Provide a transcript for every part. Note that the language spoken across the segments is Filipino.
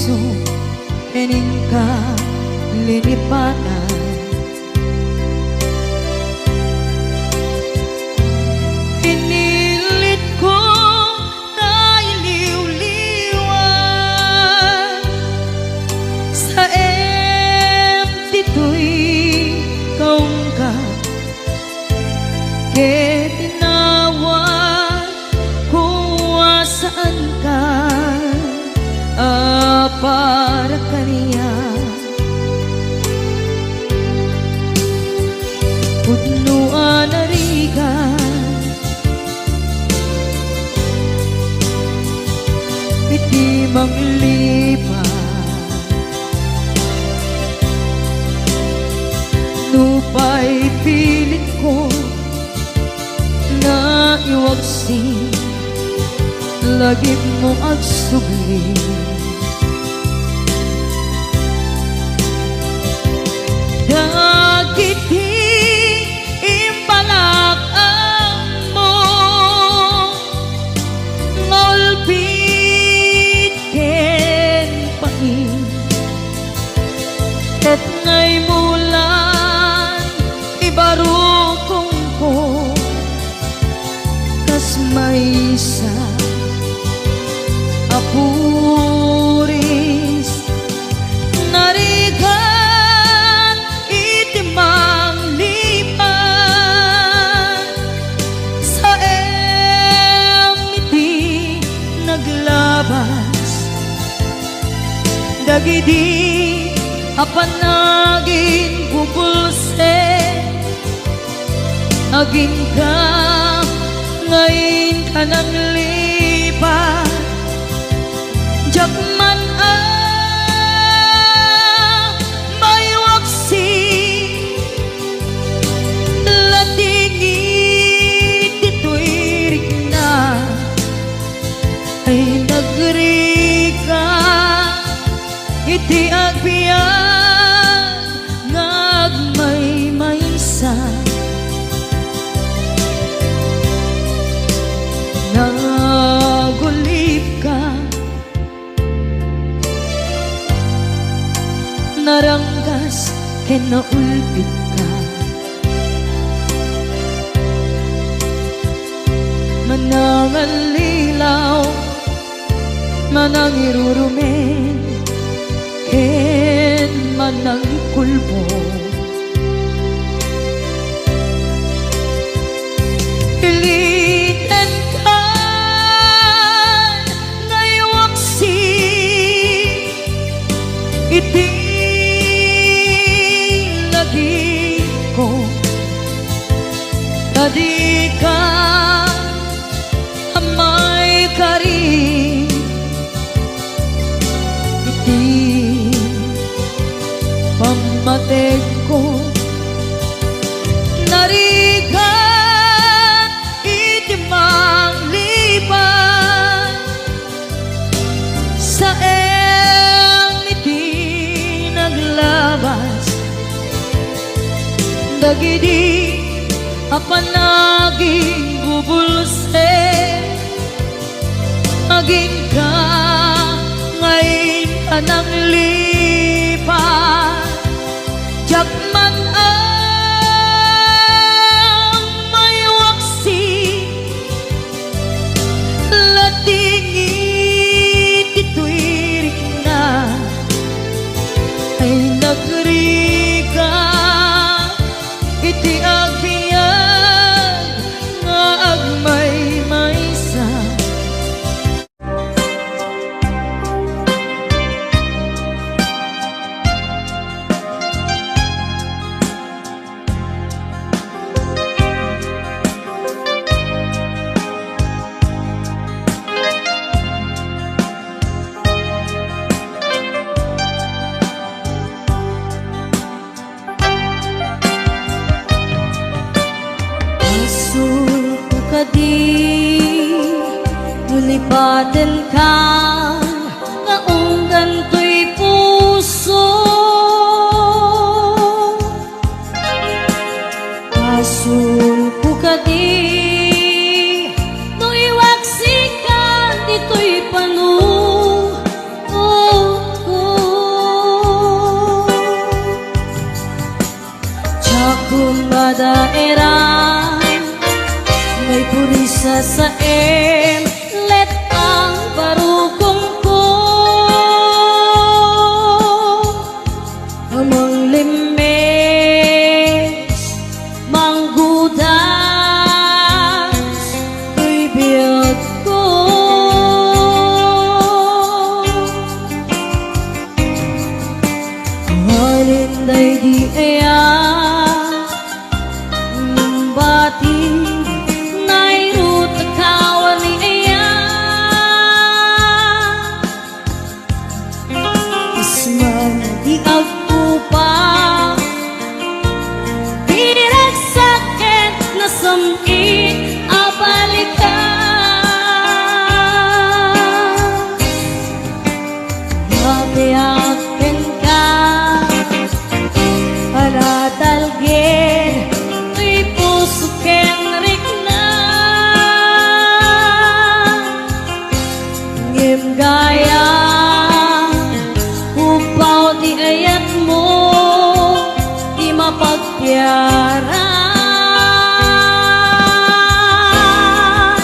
puso ening ka linipatan. Pinilit ko na iliw-liwan sa empty to'y kaung ka. Kaya tinawag kung saan ka, para kaniya. Pudnuan na rigan, piti manglipat, nupay pilit ko na iwagsin, lagip mo agsugli. Dagiti imbalak ang mo, ngolpit ken pain, ket ngay mulan ibarukong ko, kas may sa apuris narigan itimang lipan sa emiti naglabas. Dagidi apanagin bubulse, agin ka ngayon ka nang lipat. Jakman may waksi, latingit ito'y rigna, ay nagrika iti agbiyan ngagmay-maysa. Nagulip ka, naranggas ken naulpit ka, manangalilaw manangirurumen ken manangkulbo. Piliten ka ngaywaksi iti ko, tadi ka amay kari iti pamateg ko, narigan iti manglipan sa iti naglabas. Dagidi apanaging bubulse, aging ka ngayon ka nang lipat. Jakman may waksi, latingit ito'y rigna, ay nagrika iti agbiyan nga agmay-maysa. Nulipatan ka nga unggan to'y puso, pasulpo ka di no iwaksikan dito'y panu, oh, nasaem let ang barugong ko amang limes manggudas tuy biyag ko halinday di aya bati nairut kawan iya isman di agpupa direk sakit na sumi abalikan yabiakin ka anatalgin pusuken rikna ngim gaya upaw di ayat mo di mapagpiaran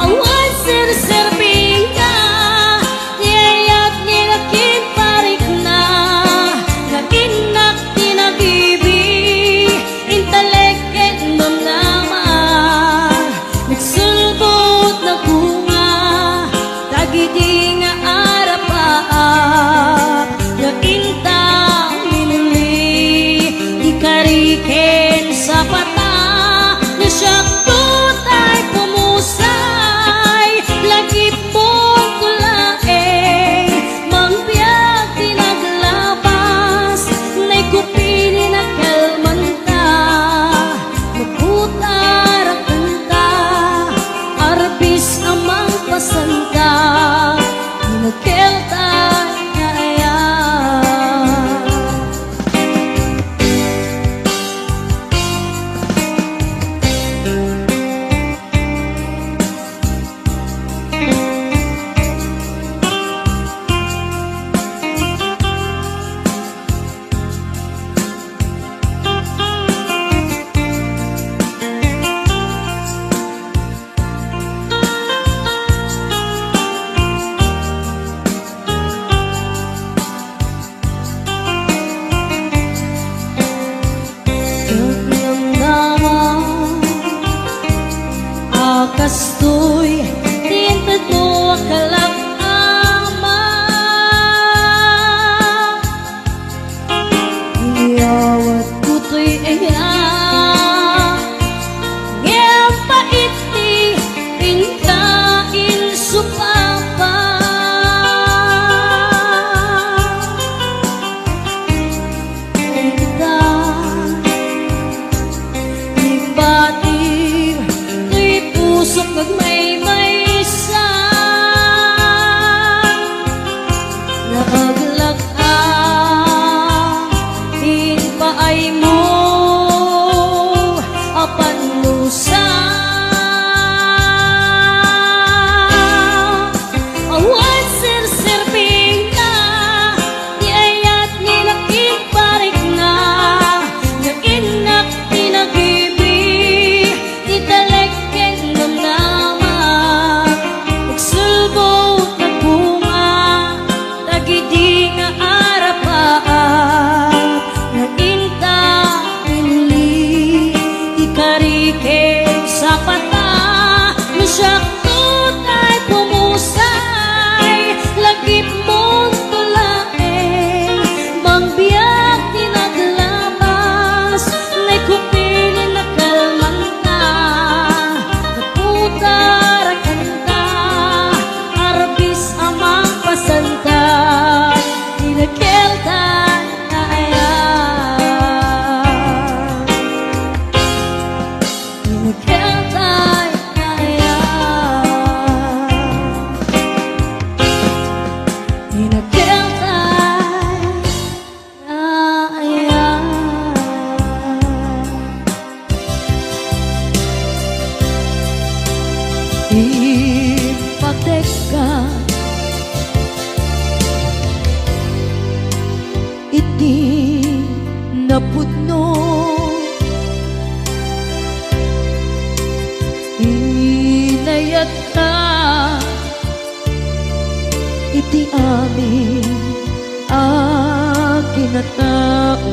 awan sir-sirbing ka di ayat nilakin parik na nakinak tinabibi intalek nagsulbot na bunga tagidi nga arapaap nga inta minuli ikariken sa pata na siyakto tay pumusay lagi pong tulae mangbiag tinaglabas na'y kupili na kalmanta maputar arbis amang pasanta nagkelta na aya kastoy tintad mo akalak ama iyawat kutoy iya ngayang paiti inkain supapa kita ibating pusok nagmay-may sa nakaglakan inpaay mo apan lusa awan sir-sirbing ka di ayat nilaking parik na nag-inak tinagibi italek nagsulbot na bunga tagidi nga arapaat naginta pinuli ikariken sa pata nasyakto tay pumusay lagip mong tulae mangbiyak tinaglabas na'y kupili na kalmanta naputar pasanta inakelta na aya inakelta na aya inakelta na aya ipagteka iti napudno inay ti amin kinatao.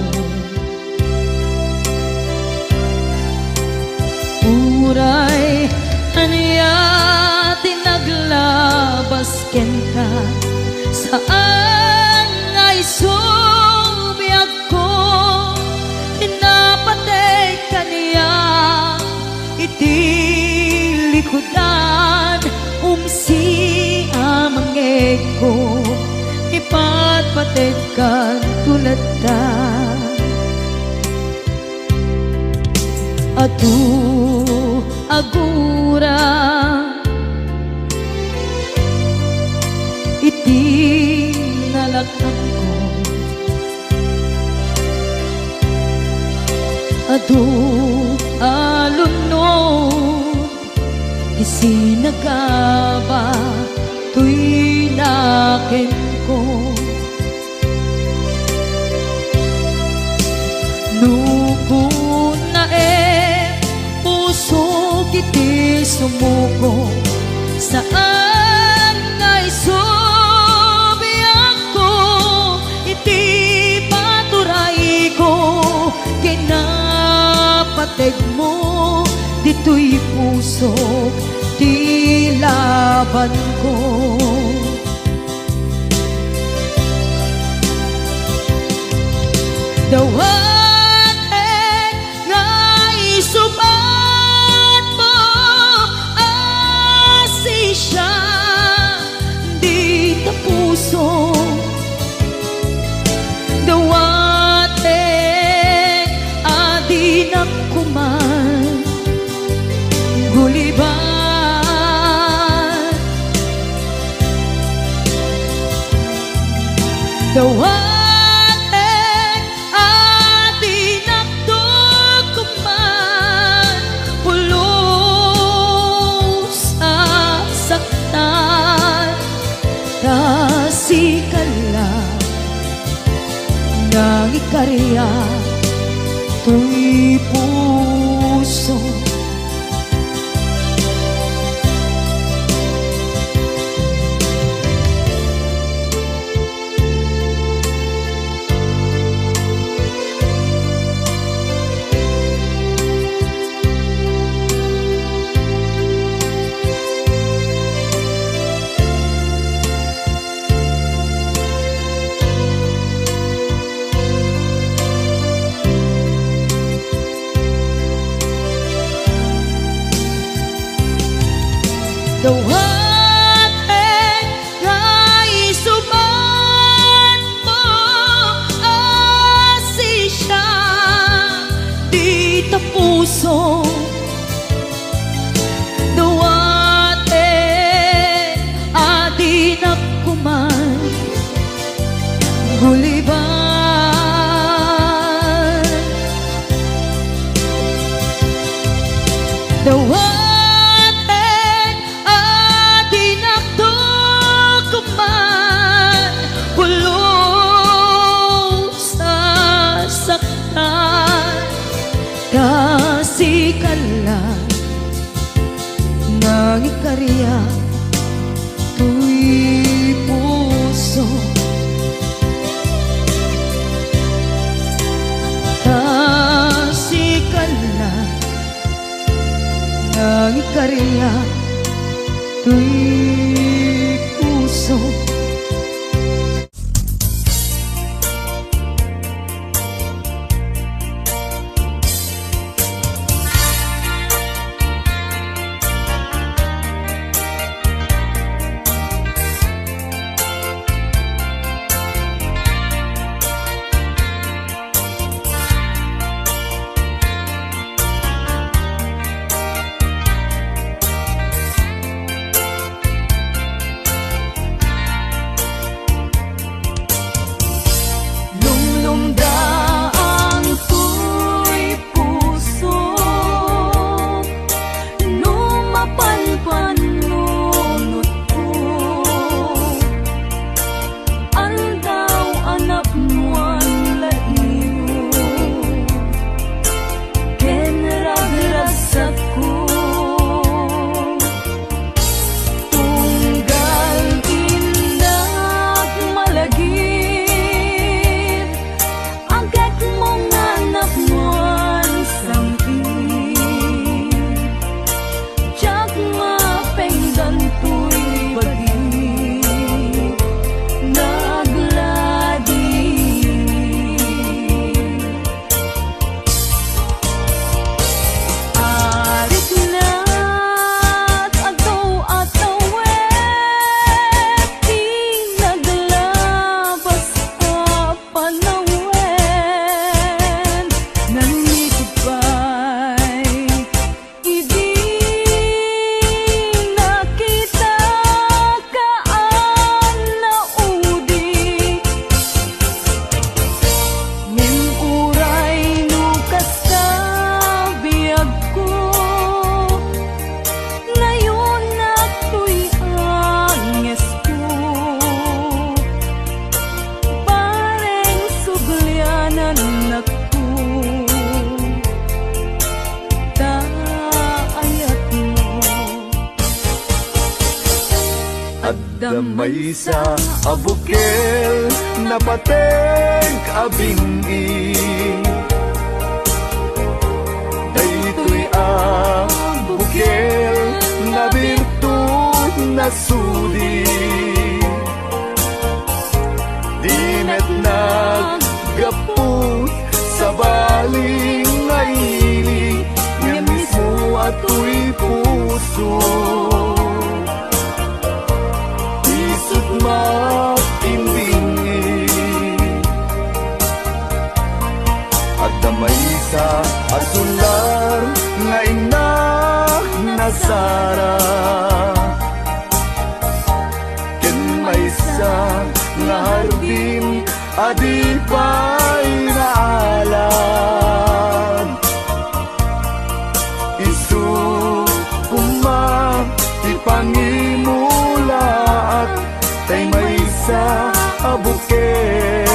Uray anya tinaglabas ken ka, saan ngay subiyag ko, tinapatay kaniya iti likodan, umsi amangeg ko, ipatpatid kan tulad ta. Adu agura iti nalakhan ko, adu alunod isinagaba tuy naken ko. Nukun na puso kiti sumuko, saan ngay subiyag ko, iti paturay ko, kinapateg mo, dito'y puso, di laban ko. Dawaten ngay subat mo, asi siya di tapuso. Dawaten adi nakuman guliban. Dawaten nang ikarya tuy puso. Dawaten ngay subat mo, asi siya di tapuso. Dawaten adi nakuman guliban. Dawaten kasikala nang ikarya tuy puso. Kasikala nang ikarya tuy puso. Damay sa abukel na pateng abingi, daytoy abukel na birtud na sudi. Di met naggapot sa baling ngaili, nga mismo ato'y puso. Isut makimbingi, at damay sa asular nga inak nasara. Ken may sa nga harbin adi pa'y naalam. Isu kumang ipangimulaat tay may sa abukel,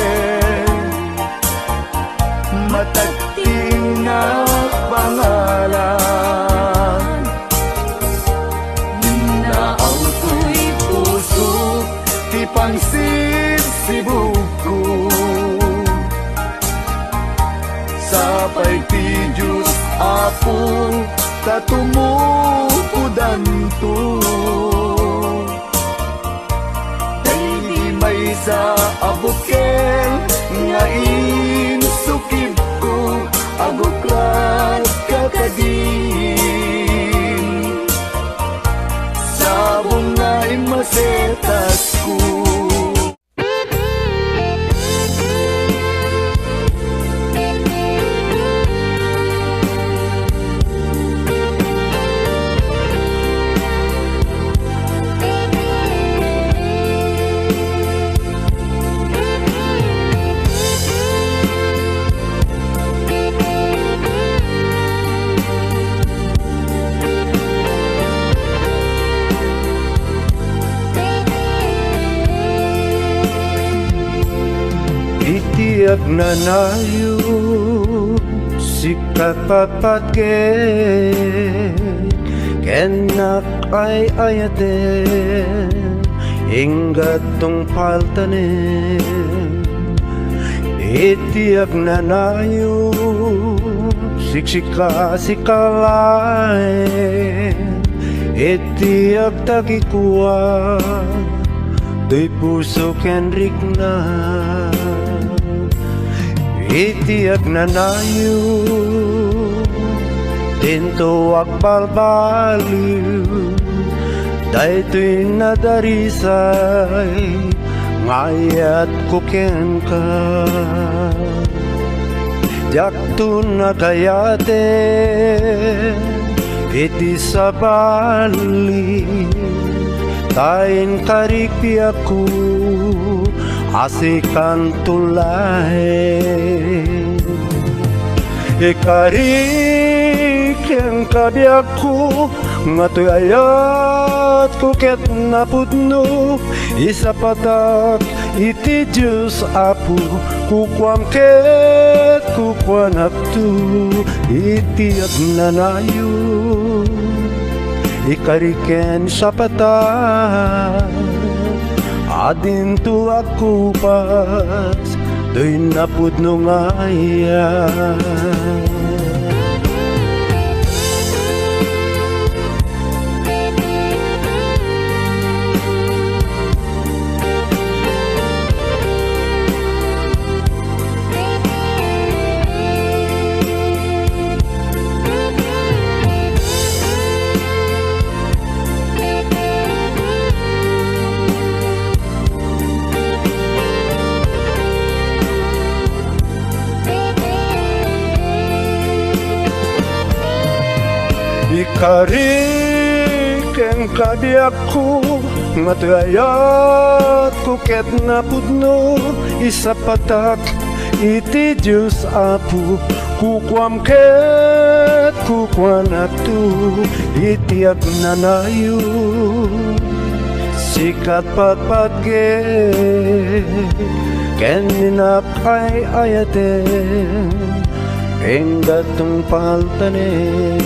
matagting na pangalan. Naaw to'y puso ti pangsisibuko, sapay ti Diyos Apo tatumupudan to. May sa abukel nga insukib ko, aguklat kakadin sabong nga imasetas ko. Itiyak na nayo sikat papatket, kenak ay ayaten ingat tong paltanen. Itiyak na nayo siksika sikalain, itiyak takikuwa do'y puso kenrik na. Itiyak na nayo tinto akbalbaliw, daytoy nadarisay ngayat kuken ka. Diyak to nakayate iti sabali, tain karikpi ako asikan tulay. Ikarik yang kabiyak ko nga to'y ayat ko ket napudno, isa patak iti Diyos Apo kukwam ket kukwanap to. Iti agnanayo ikariken sa patak adin to ako pas do'y napudno ngayan. Ikarik ang kabiyak ko nga to'y ayat ko ket napudno, isa patak iti Diyos Apo kukwam ket kukwanap to. Iti agnanayo sikat patpatget ken ninap ay ayaten enggat tong paltanen.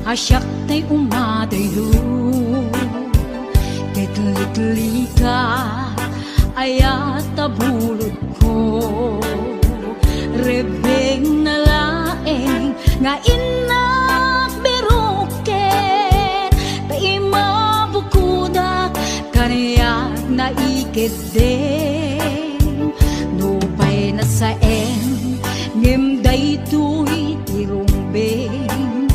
asyak tay umadayo Kitli-tli ka ayat tabulod ko Rebeng na laeng nga inak biruken Taima bukudak kaniyak na ikideng Nupay na saen ngimday tuy tirumbeng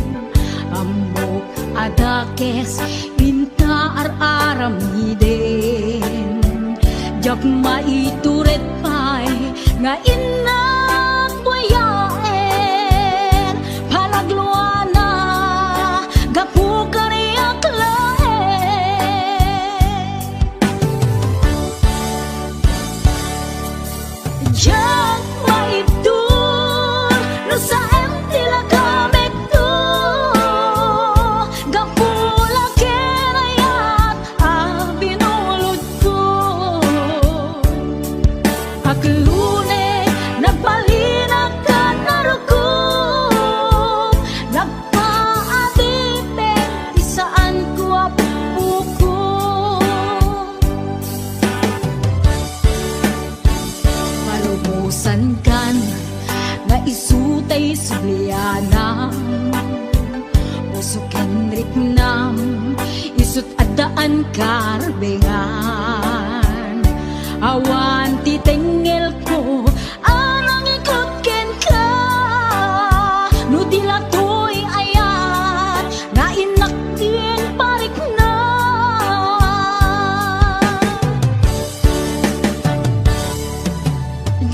Amok adakes inta ar-aramiden Jak maituret pay nga inak buyaen Palagluana gapu kariyak laen Jak maitur no sa tila kamek to Gapula kerayat binulod ko Aklune nagbalinag ka narugong Nagpaadipin isaan ko apuko Malumusan kan nga isutay sublianam Usok nam isut adaan karbengan Awan titengel ko anang ikot ken ka No dilatoy ayat na inaktin parik na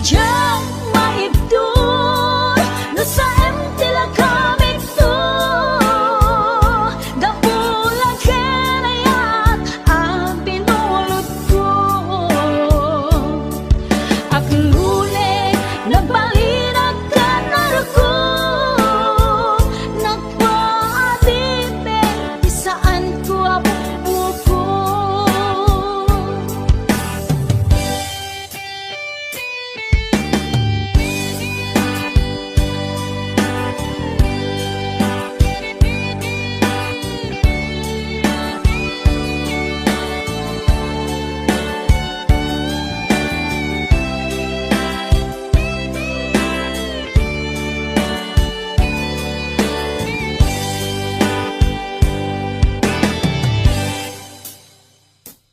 Diyan maibdol no sa tila kamik to Gapula kerayat ang pinulot ko Aklune nagbalinag ka narugong Nagpaadipin isaan ko apuko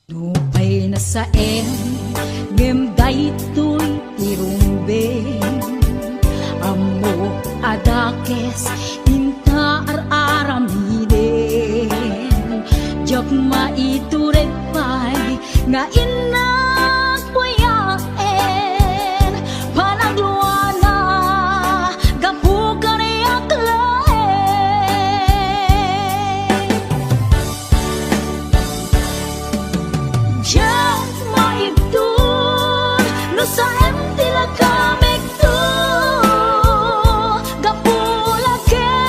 Nupay na saen ngimday tuy tirumbeng Amo adakes inta ar-aramiden Jak maituret pay nga inak buyaen Panagluana gapu kaniyak laen Diyan maibdol no sa tila kamek to Gapula ken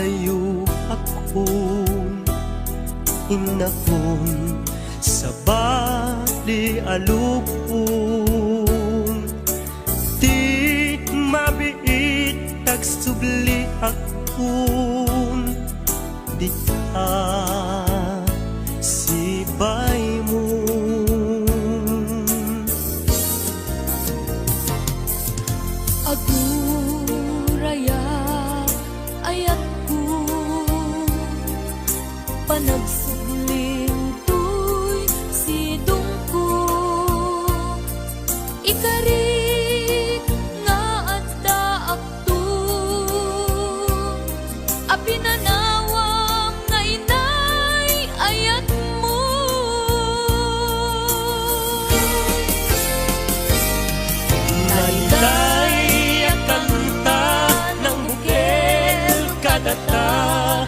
sa'yo akong inahon sa bali alupon. Di mabiit tagsubli akong di ka sibay mo. Aguraya ayat ko panagsubling tuy sidong ko ikarit nga adda akto apinanawang nga inay ayat mo. Nailay ang kanta ng bukil kadata,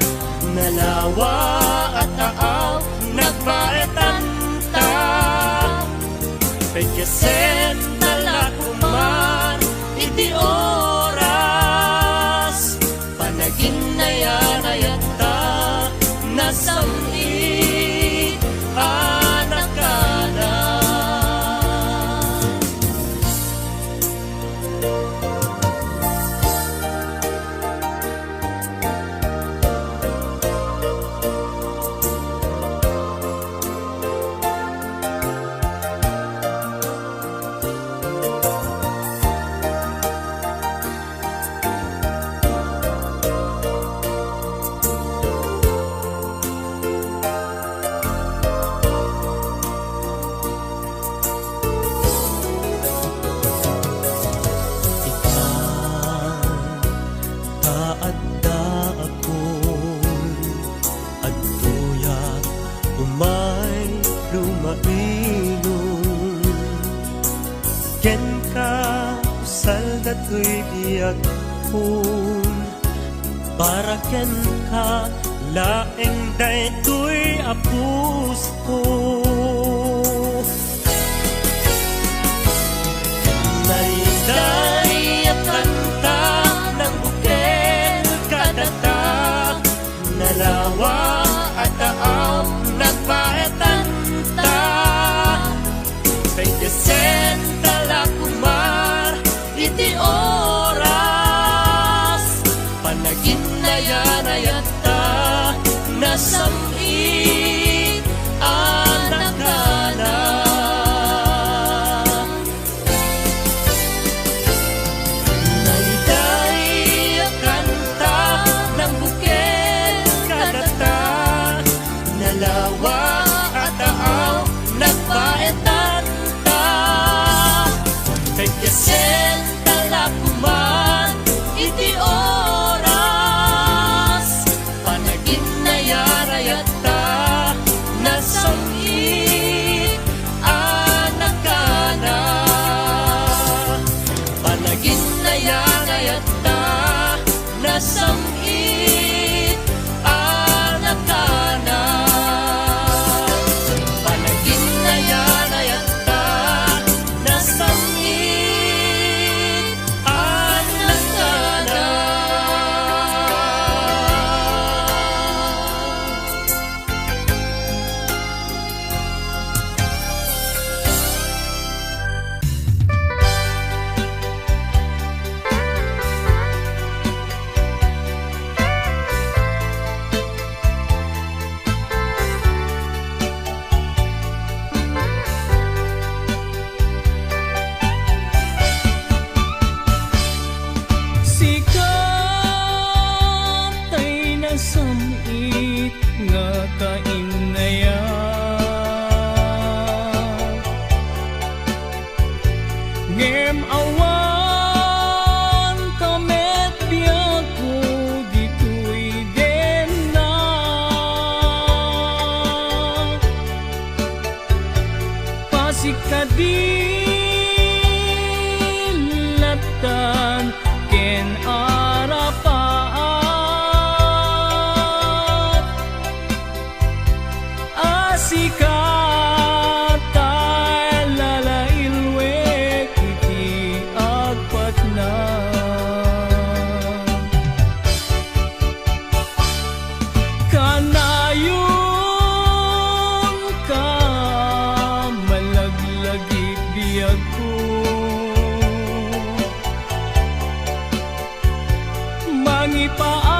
nalawa at aaw nagpaetanta. Pagkasen talakuman iti oras, panagin na yan ayata nasamit anak ka na. Taadda akon adtoya umay lumailon. Ken ka usal datoy biyak kon, para ken ka laeng daytoy apus ko. Naiday at kanta ng bukel kadata, nalawa at taaw nagpaetanta. Pagkasen talakumar iti oras, panagin na yan ayata nasamit anak ka na. Nalawa at taaw nagpaetanta. Pagkasen talakuman iti oras, panagin na yarayata nasamit anak ka na. Panagin na yarayata nasamit anak ka na. Sikat ay nasamit nga kainayan, ngem awan kamet biyak ko dito'y denna. Pasikadilatan ken arapaat, mangipaay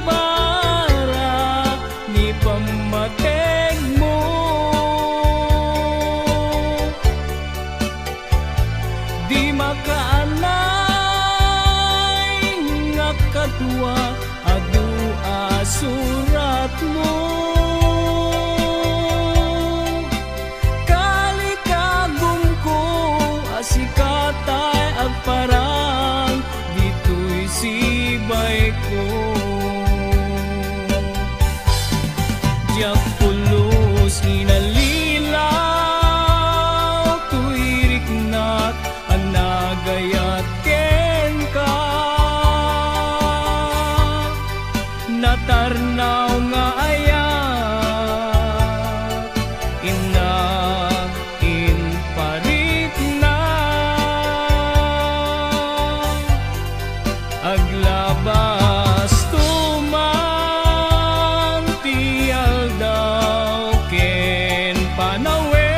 bara ni pamateg mo. Di makaanay nga kadwa adu asurat mo. Kalikagum ko asikatay agparang dito'y sibay ko. Diyak pulos inalilaw tuirik na't anagayat ken ka. Natarnaw nga ayat inag inparit na aglabas tuman tiyal daw ken panawen.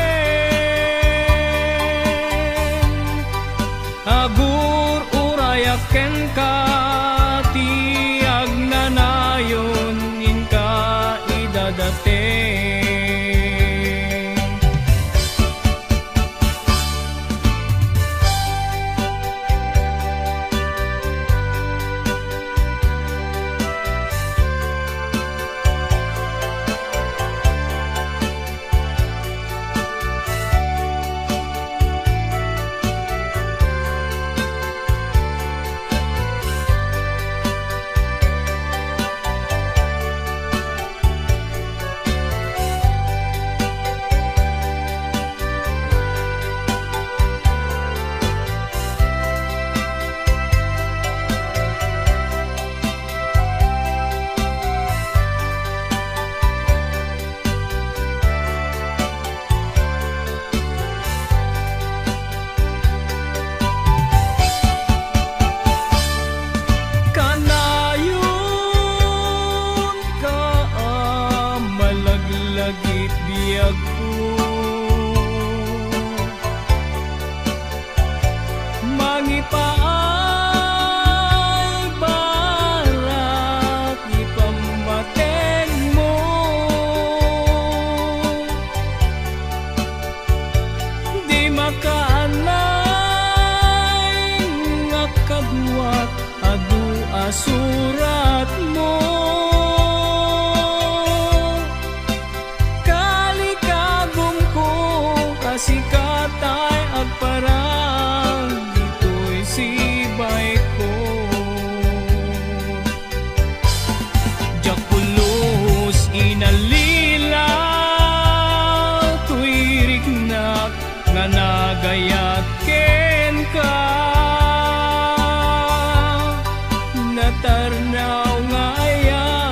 Agur urayak ken ka tiag nanayon inka idadate. Kanayon ka malaglagit biyag ko. Mangipaay barat ipamateg mo. Di makaanay nga kadwat adu asurat mo. Kalikagum ko kasikatay agparang dito'y sibay ko. Diyak pulos inalilaw tuirik nak nga nagayat ken ka. Natarnaw nga ayat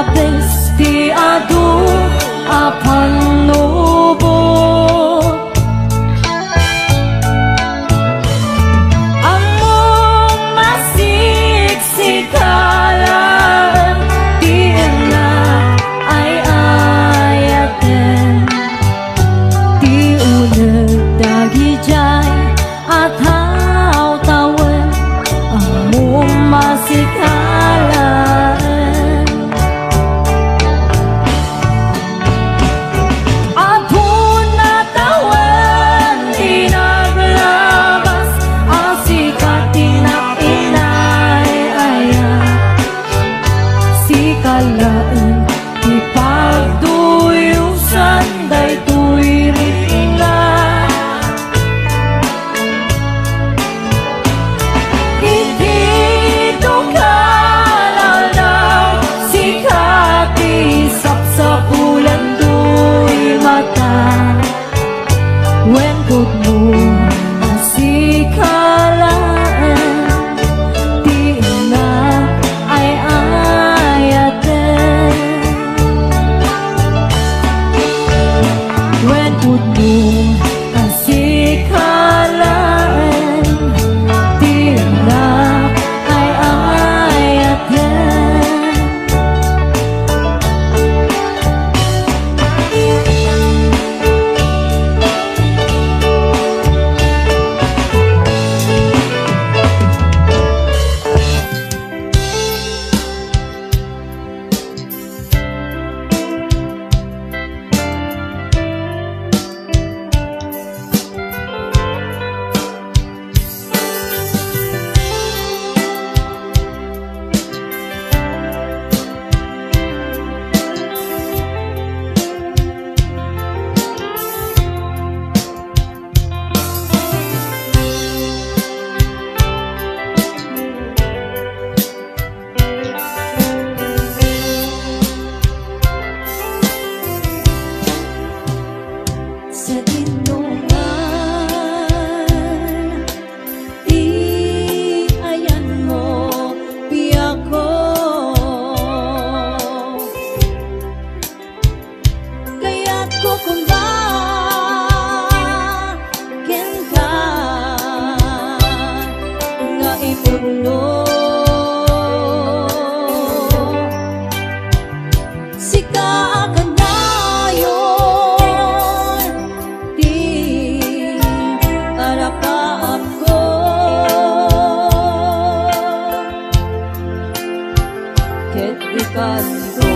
labis ti adu apan lubot. Among masiksikalan di na ay ayaten, di unag dagijay at haw-tawen. Among masikalan Atun na tawen di naglabas ang sikat tinapinay ayan. Sikalaan ipagduyusan day tuwirit na. Dito ka lalaw, sikat isap-sapulan do'y mata. Wengkot mo ang sikalaan, di na ay ayaten. Wengkot mo ang sikalaan, di na ay ayaten. Sa tinungan, di ayan mo piyak ko. Kaya't kukumba ken ka nga ipuno. Sika akan dayon di arapaap ko. Ket ikanto